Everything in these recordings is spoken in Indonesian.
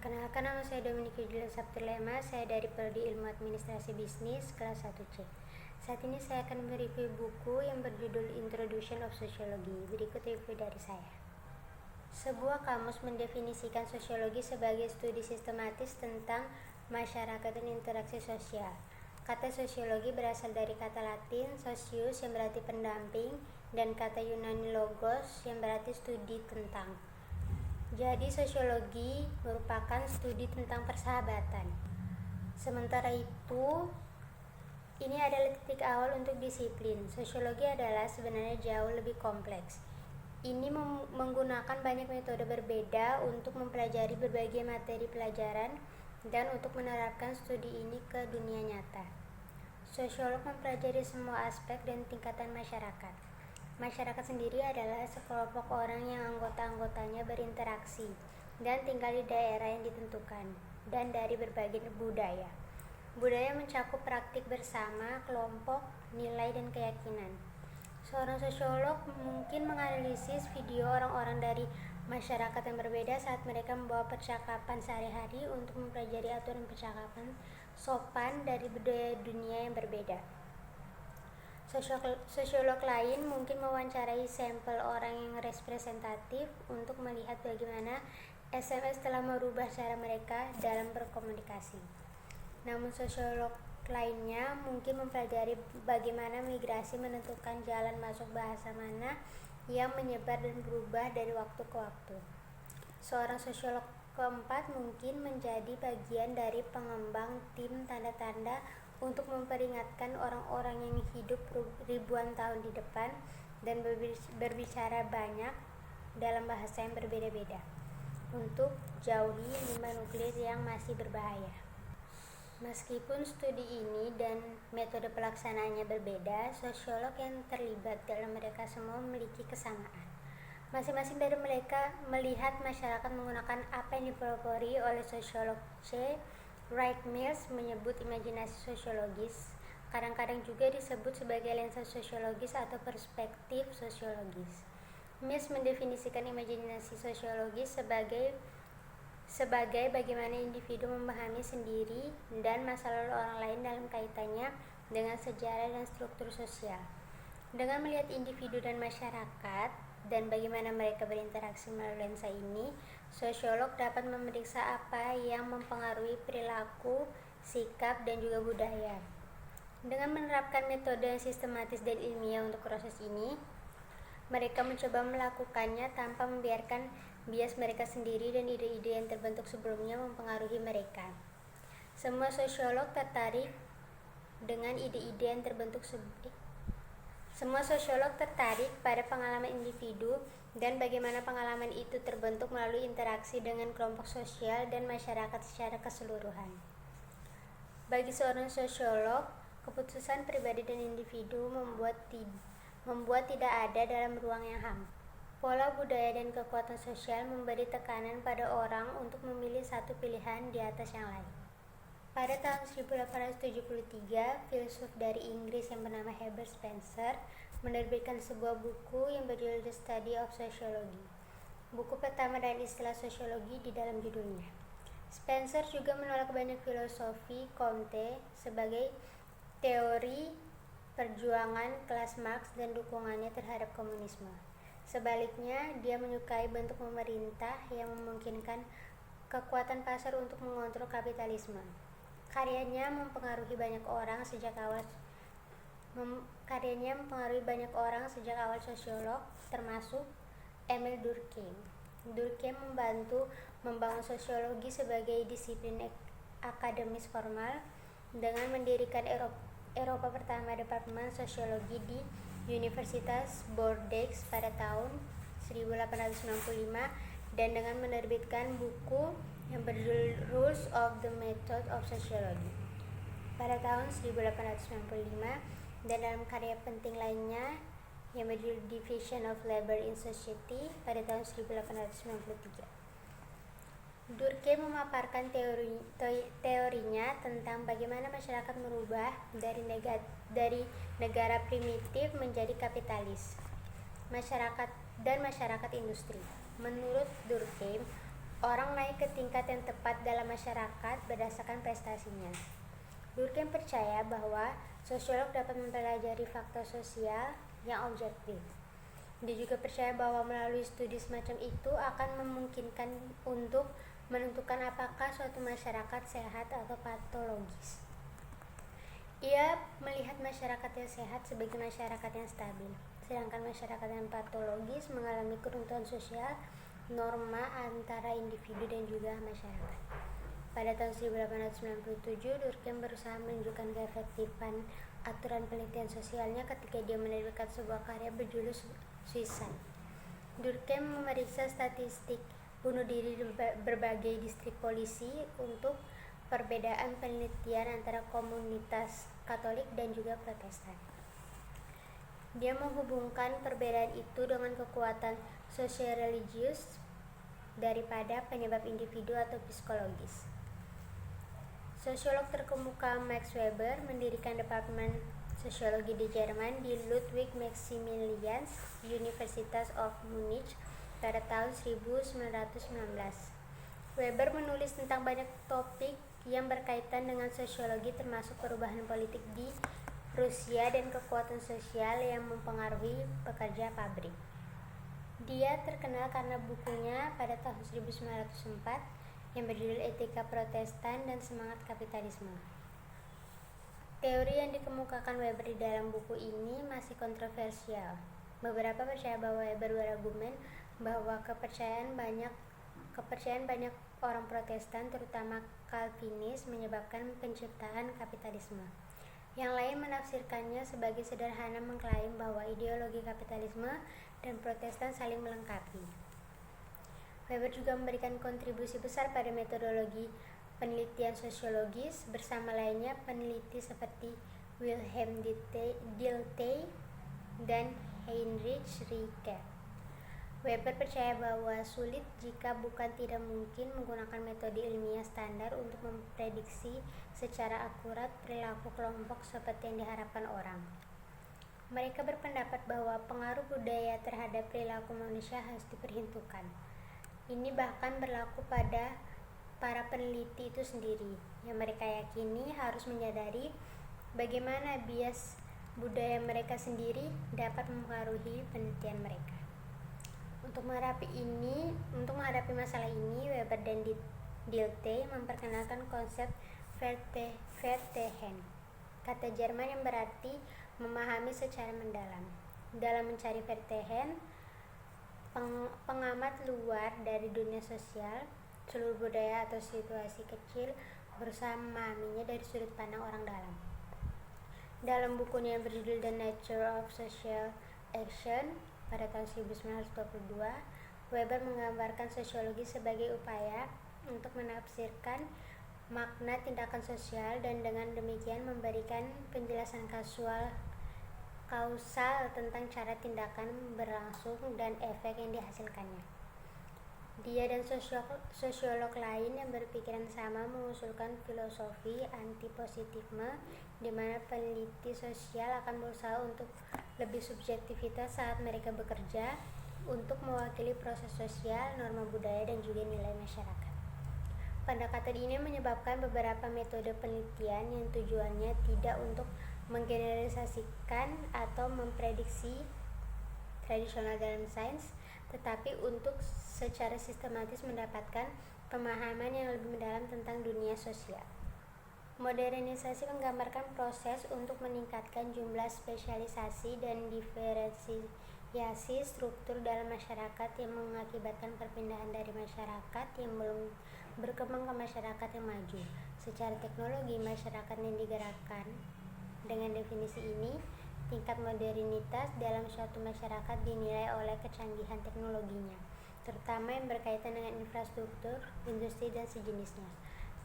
Perkenalkan, nama saya Dominik Yudhila Saptirlema, saya dari Prodi Ilmu Administrasi Bisnis kelas 1C. Saat ini saya akan mereview buku yang berjudul Introduction of Sociology. Berikut review dari saya. Sebuah kamus mendefinisikan sosiologi sebagai studi sistematis tentang masyarakat dan interaksi sosial. Kata sosiologi berasal dari kata Latin socius yang berarti pendamping dan kata Yunani logos yang berarti studi tentang. Jadi sosiologi merupakan studi tentang persahabatan. Sementara itu, ini adalah titik awal untuk disiplin. Sosiologi adalah sebenarnya jauh lebih kompleks. Ini menggunakan banyak metode berbeda untuk mempelajari berbagai materi pelajaran dan untuk menerapkan studi ini ke dunia nyata. Sosiolog mempelajari semua aspek dan tingkatan masyarakat. Masyarakat sendiri adalah sekelompok orang yang anggota-anggotanya berinteraksi dan tinggal di daerah yang ditentukan dan dari berbagai budaya. Budaya mencakup praktik bersama, kelompok, nilai, dan keyakinan. Seorang sosiolog mungkin menganalisis video orang-orang dari masyarakat yang berbeda saat mereka membawa percakapan sehari-hari untuk mempelajari aturan percakapan sopan dari budaya dunia yang berbeda. Sosiolog lain mungkin mewawancarai sampel orang yang representatif untuk melihat bagaimana SMS telah merubah cara mereka dalam berkomunikasi. Namun sosiolog lainnya mungkin mempelajari bagaimana migrasi menentukan jalan masuk bahasa mana yang menyebar dan berubah dari waktu ke waktu. Seorang sosiolog keempat mungkin menjadi bagian dari pengembang tim tanda-tanda untuk memperingatkan orang-orang yang hidup ribuan tahun di depan dan berbicara banyak dalam bahasa yang berbeda-beda untuk jauhi limbah nuklir yang masih berbahaya. Meskipun studi ini dan metode pelaksanaannya berbeda, sosiolog yang terlibat dalam mereka semua memiliki kesamaan. Masing-masing dari mereka melihat masyarakat menggunakan apa yang dipelopori oleh sosiolog C. Wright Mills menyebut imajinasi sosiologis, kadang-kadang juga disebut sebagai lensa sosiologis atau perspektif sosiologis. Mills mendefinisikan imajinasi sosiologis sebagai bagaimana individu memahami sendiri dan masa lalu orang lain dalam kaitannya dengan sejarah dan struktur sosial. Dengan melihat individu dan masyarakat dan bagaimana mereka berinteraksi melalui lensa ini, sosiolog dapat memeriksa apa yang mempengaruhi perilaku, sikap, dan juga budaya. Dengan menerapkan metode yang sistematis dan ilmiah untuk proses ini, mereka mencoba melakukannya tanpa membiarkan bias mereka sendiri dan ide-ide yang terbentuk sebelumnya mempengaruhi mereka. Semua sosiolog tertarik dengan ide-ide yang terbentuk Semua sosiolog tertarik pada pengalaman individu dan bagaimana pengalaman itu terbentuk melalui interaksi dengan kelompok sosial dan masyarakat secara keseluruhan. Bagi seorang sosiolog, keputusan pribadi dan individu membuat tidak ada dalam ruang yang hampa. Pola budaya dan kekuatan sosial memberi tekanan pada orang untuk memilih satu pilihan di atas yang lain. Pada tahun 1873, filsuf dari Inggris yang bernama Herbert Spencer menerbitkan sebuah buku yang berjudul The Study of Sociology. Buku pertama dari istilah sosiologi di dalam judulnya. Spencer juga menolak banyak filosofi Comte sebagai teori perjuangan kelas Marx dan dukungannya terhadap komunisme. Sebaliknya, dia menyukai bentuk pemerintah yang memungkinkan kekuatan pasar untuk mengontrol kapitalisme. Karyanya mempengaruhi banyak orang sejak awal sosiolog, termasuk Emile Durkheim. Durkheim membantu membangun sosiologi sebagai disiplin akademis formal dengan mendirikan Eropa pertama Departemen Sosiologi di Universitas Bordeaux pada tahun 1895 dan dengan menerbitkan buku yang berjudul Rules of the Method of Sociology pada tahun 1895 dan dalam karya penting lainnya yang berjudul Division of Labor in Society pada tahun 1893. Durkheim memaparkan teorinya tentang bagaimana masyarakat merubah dari negara primitif menjadi kapitalis, masyarakat industri. Menurut Durkheim, orang naik ke tingkat yang tepat dalam masyarakat berdasarkan prestasinya. Durkheim percaya bahwa sosiolog dapat mempelajari faktor sosial yang objektif. Dia juga percaya bahwa melalui studi semacam itu akan memungkinkan untuk menentukan apakah suatu masyarakat sehat atau patologis. Ia melihat masyarakat yang sehat sebagai masyarakat yang stabil, sedangkan masyarakat yang patologis mengalami keruntuhan sosial norma antara individu dan juga masyarakat. Pada tahun 1897, Durkheim berusaha menunjukkan keefektifan aturan penelitian sosialnya ketika dia menerbitkan sebuah karya berjudul Suicide. Durkheim memeriksa statistik bunuh diri di berbagai distrik polisi untuk perbedaan penelitian antara komunitas Katolik dan juga Protestan. Dia menghubungkan perbedaan itu dengan kekuatan sosial-religius daripada penyebab individu atau psikologis. Sosiolog terkemuka Max Weber mendirikan Departemen Sosiologi di Jerman di Ludwig Maximilians Universitas of Munich pada tahun 1919. Weber menulis tentang banyak topik yang berkaitan dengan sosiologi termasuk perubahan politik di Rusia dan kekuatan sosial yang mempengaruhi pekerja pabrik. Dia terkenal karena bukunya pada tahun 1904 yang berjudul Etika Protestan dan Semangat Kapitalisme. Teori yang dikemukakan Weber di dalam buku ini masih kontroversial. Beberapa percaya bahwa Weber berargumen bahwa kepercayaan banyak orang Protestan, terutama Calvinis, menyebabkan penciptaan kapitalisme. Yang lain menafsirkannya sebagai sederhana mengklaim bahwa ideologi kapitalisme dan Protestan saling melengkapi. Weber juga memberikan kontribusi besar pada metodologi penelitian sosiologis bersama lainnya peneliti seperti Wilhelm Dilthey dan Heinrich Richter. Weber percaya bahwa sulit jika bukan tidak mungkin menggunakan metode ilmiah standar untuk memprediksi secara akurat perilaku kelompok seperti yang diharapkan orang. Mereka berpendapat bahwa pengaruh budaya terhadap perilaku manusia harus diperhitungkan. Ini bahkan berlaku pada para peneliti itu sendiri, yang mereka yakini harus menyadari bagaimana bias budaya mereka sendiri dapat mempengaruhi penelitian mereka. Untuk menghadapi masalah ini, Weber dan Dilthey memperkenalkan konsep Verstehen, kata Jerman yang berarti memahami secara mendalam. Dalam mencari Verstehen, pengamat luar dari dunia sosial, seluruh budaya atau situasi kecil berusaha memahaminya dari sudut pandang orang dalam. Dalam bukunya yang berjudul The Nature of Social Action pada tahun 1922, Weber menggambarkan sosiologi sebagai upaya untuk menafsirkan makna tindakan sosial dan dengan demikian memberikan penjelasan kausal tentang cara tindakan berlangsung dan efek yang dihasilkannya. Dia dan sosiolog lain yang berpikiran sama mengusulkan filosofi antipositifisme, di mana peneliti sosial akan berusaha untuk lebih subjektivitas saat mereka bekerja untuk mewakili proses sosial, norma budaya, dan juga nilai masyarakat. Pendekatan ini menyebabkan beberapa metode penelitian yang tujuannya tidak untuk menggeneralisasikan atau memprediksi tradisional dalam sains, tetapi untuk secara sistematis mendapatkan pemahaman yang lebih mendalam tentang dunia sosial. Modernisasi menggambarkan proses untuk meningkatkan jumlah spesialisasi dan diferensiasi struktur dalam masyarakat yang mengakibatkan perpindahan dari masyarakat yang belum berkembang ke masyarakat yang maju. Secara teknologi, masyarakat yang digerakkan. Dengan definisi ini, tingkat modernitas dalam suatu masyarakat dinilai oleh kecanggihan teknologinya, terutama yang berkaitan dengan infrastruktur, industri, dan sejenisnya.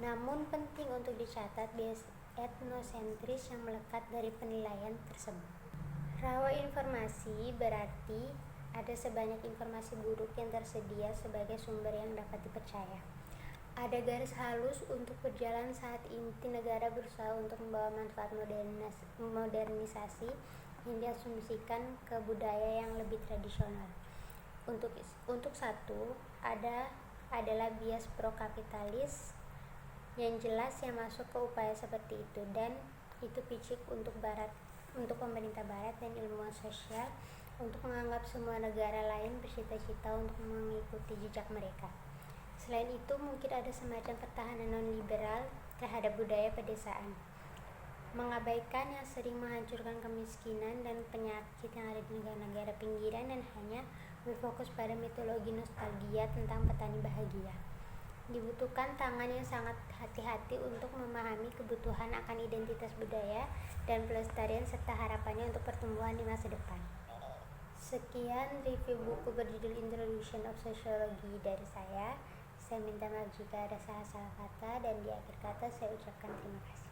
Namun penting untuk dicatat bias etnosentris yang melekat dari penilaian tersebut. Rawa informasi berarti ada sebanyak informasi buruk yang tersedia sebagai sumber yang dapat dipercaya. Ada garis halus untuk berjalan saat inti negara berusaha untuk membawa manfaat modernisasi yang diasumsikan ke budaya yang lebih tradisional. Untuk satu, ada adalah bias pro-kapitalis yang jelas yang masuk ke upaya seperti itu, dan itu picik untuk pemerintah barat dan ilmuwan sosial untuk menganggap semua negara lain bercita-cita untuk mengikuti jejak mereka. Selain itu, mungkin ada semacam pertahanan non-liberal terhadap budaya pedesaan, mengabaikan yang sering menghancurkan kemiskinan dan penyakit yang ada di negara-negara pinggiran dan hanya berfokus pada mitologi nostalgia tentang petani bahagia. Dibutuhkan tangan yang sangat hati-hati untuk memahami kebutuhan akan identitas budaya dan pelestarian serta harapannya untuk pertumbuhan di masa depan. Sekian review buku berjudul Introduction of Sociology dari saya. Saya minta maaf jika ada salah-salah kata, dan di akhir kata saya ucapkan terima kasih.